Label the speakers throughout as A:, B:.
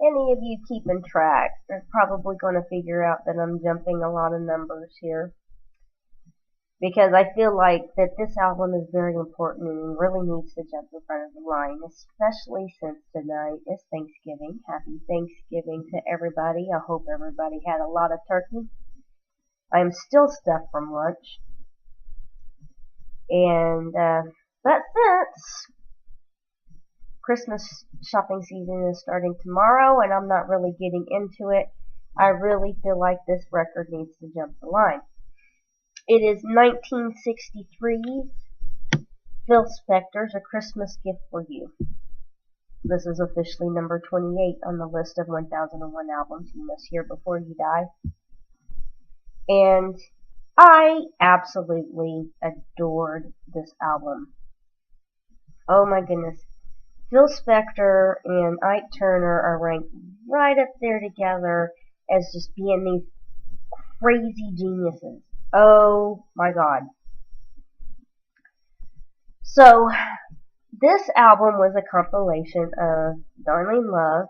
A: any of you keeping track are probably going to figure out that I'm jumping a lot of numbers here, because I feel like that this album is very important and really needs to jump in front of the line, especially since tonight is Thanksgiving. Happy Thanksgiving to everybody. I hope everybody had a lot of turkey. I'm still stuffed from lunch. And but since Christmas shopping season is starting tomorrow and I'm not really getting into it, I really feel like this record needs to jump the line. It is 1963's Phil Spector's A Christmas Gift for You. This is officially number 28 on the list of 1001 albums you must hear before you die. And I absolutely adored this album. Oh my goodness. Phil Spector and Ike Turner are ranked right up there together as just being these crazy geniuses. Oh my God. So, this album was a compilation of Darlene Love,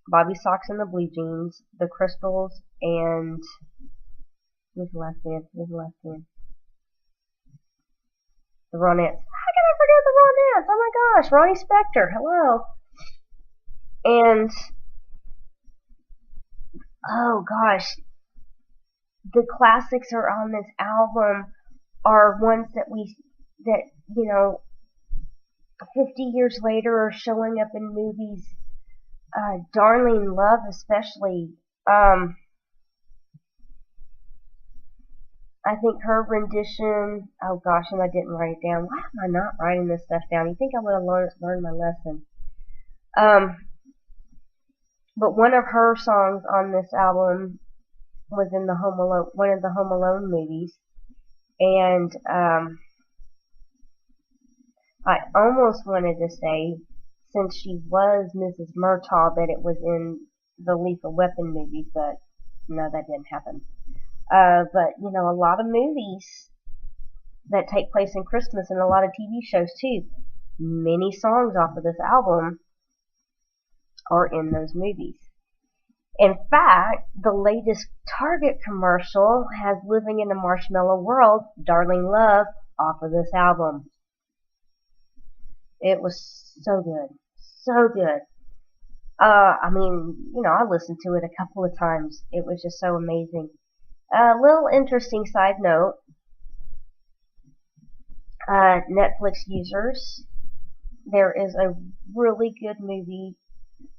A: Bobby Sox and the Blue Jeans, The Crystals, and who's the last band? The Ronettes. How can I forget the Ronettes? Oh my gosh, Ronnie Spector, hello. And, oh gosh, the classics are on this album are ones that 50 years later are showing up in movies. Darlene Love especially, I think her rendition, oh gosh, and I didn't write it down. Why am I not writing this stuff down? You think I would have learned my lesson. But one of her songs on this album was in one of the Home Alone movies. And I almost wanted to say, since she was Mrs. Murtaugh, that it was in the Lethal Weapon movies, but no, that didn't happen. But, a lot of movies that take place in Christmas and a lot of TV shows too, many songs off of this album are in those movies. In fact, the latest Target commercial has Living in a Marshmallow World, Darlene Love, off of this album. It was so good. So good. I listened to it a couple of times. It was just so amazing. A little interesting side note. Netflix users, there is a really good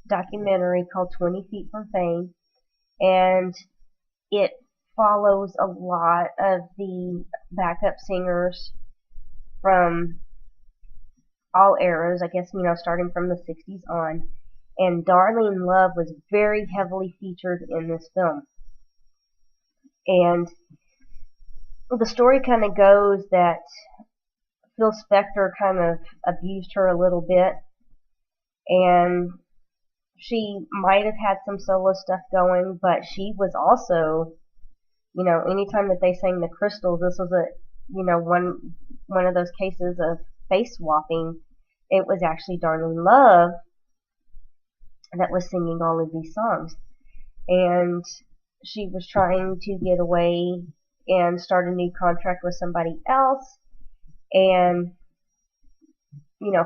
A: documentary called 20 Feet from Fame, and it follows a lot of the backup singers from all eras, I guess, starting from the 60s on, and Darlene Love was very heavily featured in this film. And the story kind of goes that Phil Spector kind of abused her a little bit, and she might have had some solo stuff going, but she was also, anytime that they sang the Crystals, this was one of those cases of face swapping. It was actually Darlene Love that was singing all of these songs, and she was trying to get away and start a new contract with somebody else, and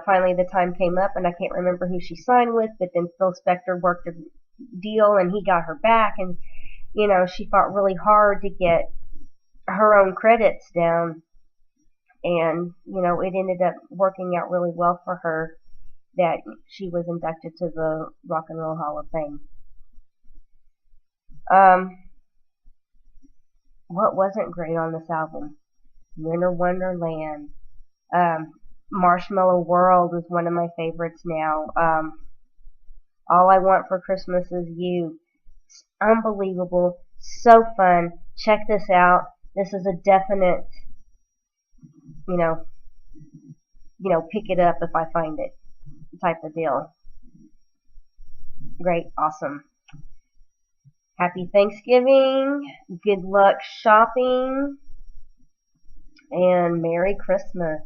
A: finally the time came up, and I can't remember who she signed with, but then Phil Spector worked a deal and he got her back, and she fought really hard to get her own credits down, and it ended up working out really well for her that she was inducted to the Rock and Roll Hall of Fame. What wasn't great on this album? Winter Wonderland. Marshmallow World is one of my favorites now. All I Want for Christmas Is You. It's unbelievable. So fun. Check this out. This is a definite, pick it up if I find it type of deal. Great. Awesome. Happy Thanksgiving. Good luck shopping. And Merry Christmas.